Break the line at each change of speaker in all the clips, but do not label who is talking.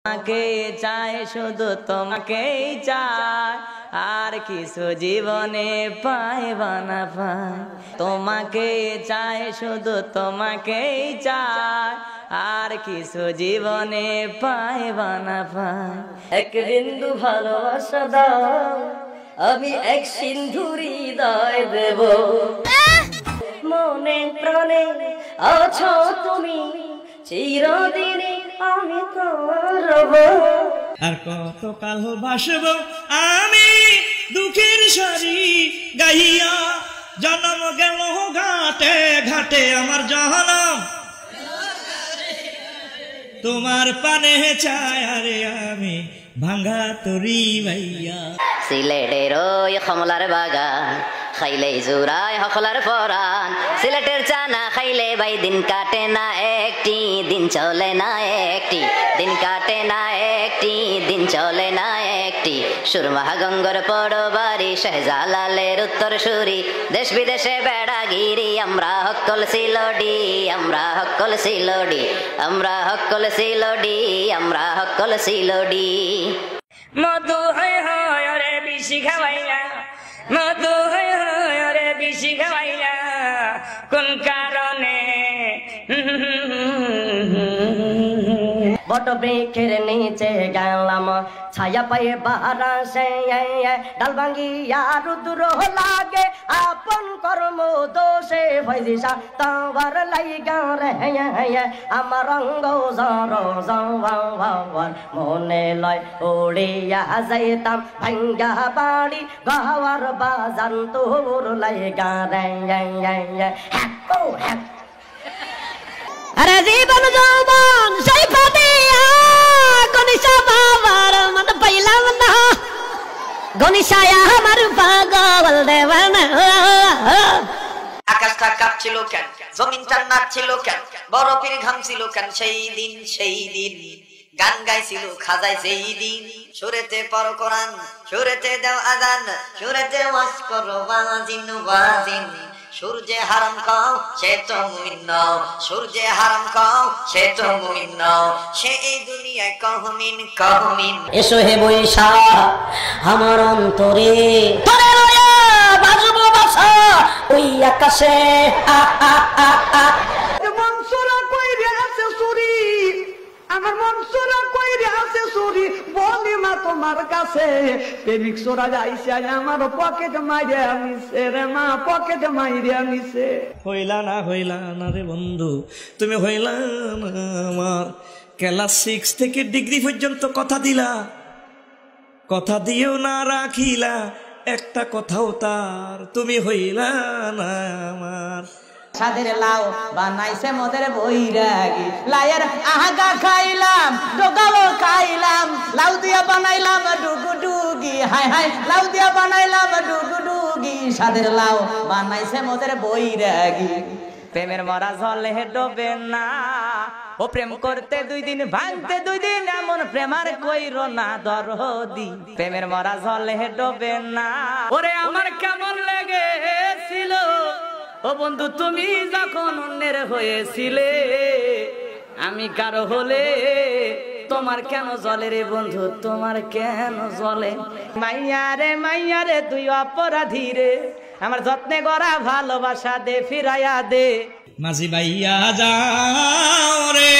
তোমাকে চাই শুধু তোমাকেই চাই, আর কিছু জীবনে পাইবা না পাই। তোমাকে চাই শুধু তোমাকেই চাই, আর কিছু জীবনে পাইবা না পাই। এক বিন্দু ভালোবাসা দাও, আমি এক সিন্ধু হৃদয় দেব। মনে প্রাণে আছো তুমি, চিরদিনে আমি করব।
আর কত কাল বাসব আমি দুঃখের সারি গাইয়া, জন্ম গেল ঘাটে ঘাটে আমার জনম, তোমার পানে চায় আরে আমি ভাঙ্গা তরি ভাইয়া।
সিলেটের ওই কমলার বাগান খাইলে জোড়ায় হকলার পরাণ, সিলেটের চানা খাইলে ভাই দিন কাটে না একটি, দিন চলে না একটি, দিন কাটে না একটি, দিন চলে না একটি। সুরমা গঙ্গর পড়বাড়ি শাহজালালের উত্তর সুরি, দেশ বিদেশে বেড়াগিরি আমরা হকল সিলোডি, আমরা হকল সিলোডি, আমরা হকল সিলোডি, আমরা হকল সিলোডি।
মধু হয় হয় রে বেশি খাওয়াইলা, মধু হয় হয় রে বেশি খাওয়াইলা, কোন কারণে? বট বৃক্ষের নিচে গেলাম, ছায়া পায়ে বারাসে, ডাল ভাঙ্গিয়া রুদ্র লাগে, আপন কর্ম দোষে ভৈদিশা তাওয়ার লাইগা রে। আমার অঙ্গ জর জওয়ার মনে লয় উড়িয়া যাইতাম ভাঙ্গা বাড়ি, গাওয়ার বাজান তোর লাইগা রে।
আরে জীবন যৌবন সেই পাতিয়া গনিশা বাবার মন পাইলাম না, গনিশায়া আমার পাগল দেওয়ানা।
আকাশটা কাঁপছিল কেন, জমিনটা নাচছিল কেন, বরফের ঘাম ছিল কেন সেই দিন, সেই দিন গান গাইছিল খাজাই সেই দিন। সুরেতে পড়ো কোরআন, সুরেতে দাও আজান, সুরেতে ওয়াজ করো বাজিন বাজিন। সূর্যে হারাম খাও সে তো মুমিন নও, সূর্যে হারাম খাও সে তো মুমিন নও, সে এই দুনিয়ায় কহমিন কহমিন।
এসো হে বৈশা আমার অন্তরে, তোরে লয়া বাজবো বাসা ওই আকাশে।
মনসুরা কইরে আছে চুরি, আমার মনসুরা কইরে আছে চুরি, বলি মা তোমার কাছে। প্রেমিক চোরা যাইছে আমার পকেট মাইরে নিছে রে মা, পকেট মাইরে নিছে।
হইলা না রে বন্ধু, তুমি হইলা না আমার। ক্লাস 6 থেকে ডিগ্রি পর্যন্ত কথা দিলা, কথা দিয়েও না রাখিলা একটা কথাও তার, তুমি হইলা না আমার।
সাদের লাউ বানাইছে মদের বৈরাগী, লাইয়ের আহাগা খাইলাম, ডোগাও খাইলাম, লাউ দিয়া বানাইলাম ডুগু ডুগি, হাই হাই লাউ দিয়া বানাইলাম ডুগু ডুগি। সাদের লাউ বানাইছে মদের বৈরাগী, প্রেমের মরা জলে ডোবে না, ও প্রেম করতে 2 দিন ভাঙতে 2 দিন, এমন প্রেমার কইরো না দরদি, প্রেমের মরা জলে ডোবে না। ওরে আমার কেমন লেগেছিল ও বন্ধু তুমি যখন অন্যের হয়েছিলে, আমি কারো হলে তোমার কেন জলে রে বন্ধু, তোমার কেন জলে? মাইয়া রে তুই অপরাধী রে, আমার যত্নে গড়া ভালোবাসা দে ফিরাইয়া দে।
মাঝি ভাইয়া যাও রে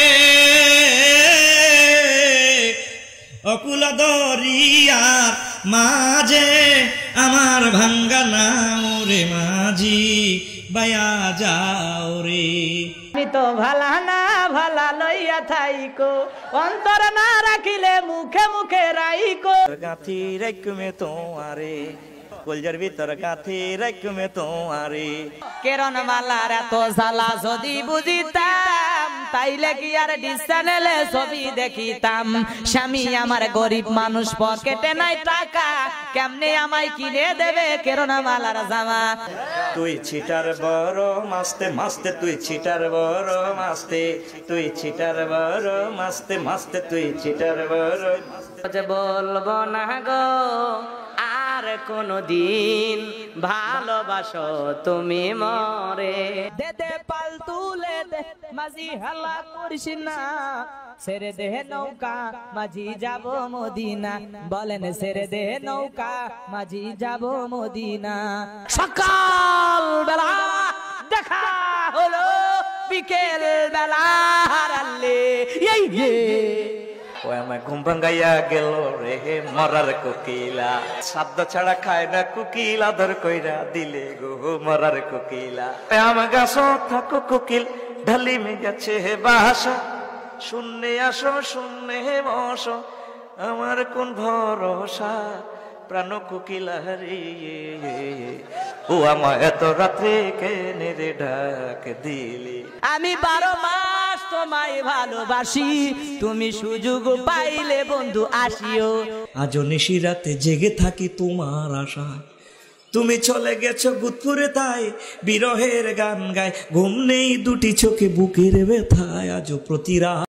অকুল দরিয়ার মাঝে, আমার ভাঙ্গা নাও রে মাঝি ভাইয়া যাও রে।
আমি তো ভালা না ভালা লইয়া থাইকো, অন্তর না রাখিলে মুখে মুখে রাইকো।
গাথি রাখমে তোমারে, কলজার ভিতর গাথি রাখমে তোমারে।
কেরন মালার এত জ্বালা যদি বুঝিতাম, তাইলে কি আর ডিস চ্যানেলে ছবি দেখিতাম। স্বামী আমার গরিব মানুষ, পকেটে নাই টাকা, কেমনে আমায় কিনে দেবে কেরন মালার জামা?
তুই ছিটার বড় মাস্তে মাস্তে, তুই ছিটার বড় মাস্তে, তুই ছিটার বড় মাস্তে মাস্তে, তুই ছিটার বড়।
বলবো না গো আর আর কোনদিন ভালোবাসো তুমি মরে। দে দে পাল তুলে দে মাঝি হাল্লা করিস না, ছেড়ে দে নৌকা মাঝি যাব মদিনা, বলেন ছেড়ে দে নৌকা মাঝি যাব মদিনা। সকাল বেলা দেখা হলো বিকেল বেলা হারালে,
ও আমায় ঘুম ভাঙ্গাইয়া গেল রে মরার কোকিলা, শব্দ ছাড়া খায় না কোকিল, আদর কইরা দিলে গো মরার কোকিলা। আমার গাছ থাকো কোকিল ঢালি মে গেছে বাসা, শূন্যে আসো শূন্যে বসো, আমার কোন ভরসা প্রাণ কোকিলা হারিয়ে, ও আমায় এত রাত্রে কেনে রে ডাক দিলি।
আমি 12 মাস তোমায় ভালোবাসি, তুমি সুযোগ পাইলে বন্ধু আসিও।
আজ নিশি রাতে জেগে থাকি তোমার আশা, তুমি চলে গেছো গুদপুরে তাই বিরহের গান গায়, ঘুম নেই দুটি চোখে বুকের ব্যথায়, আজও প্রতি রাত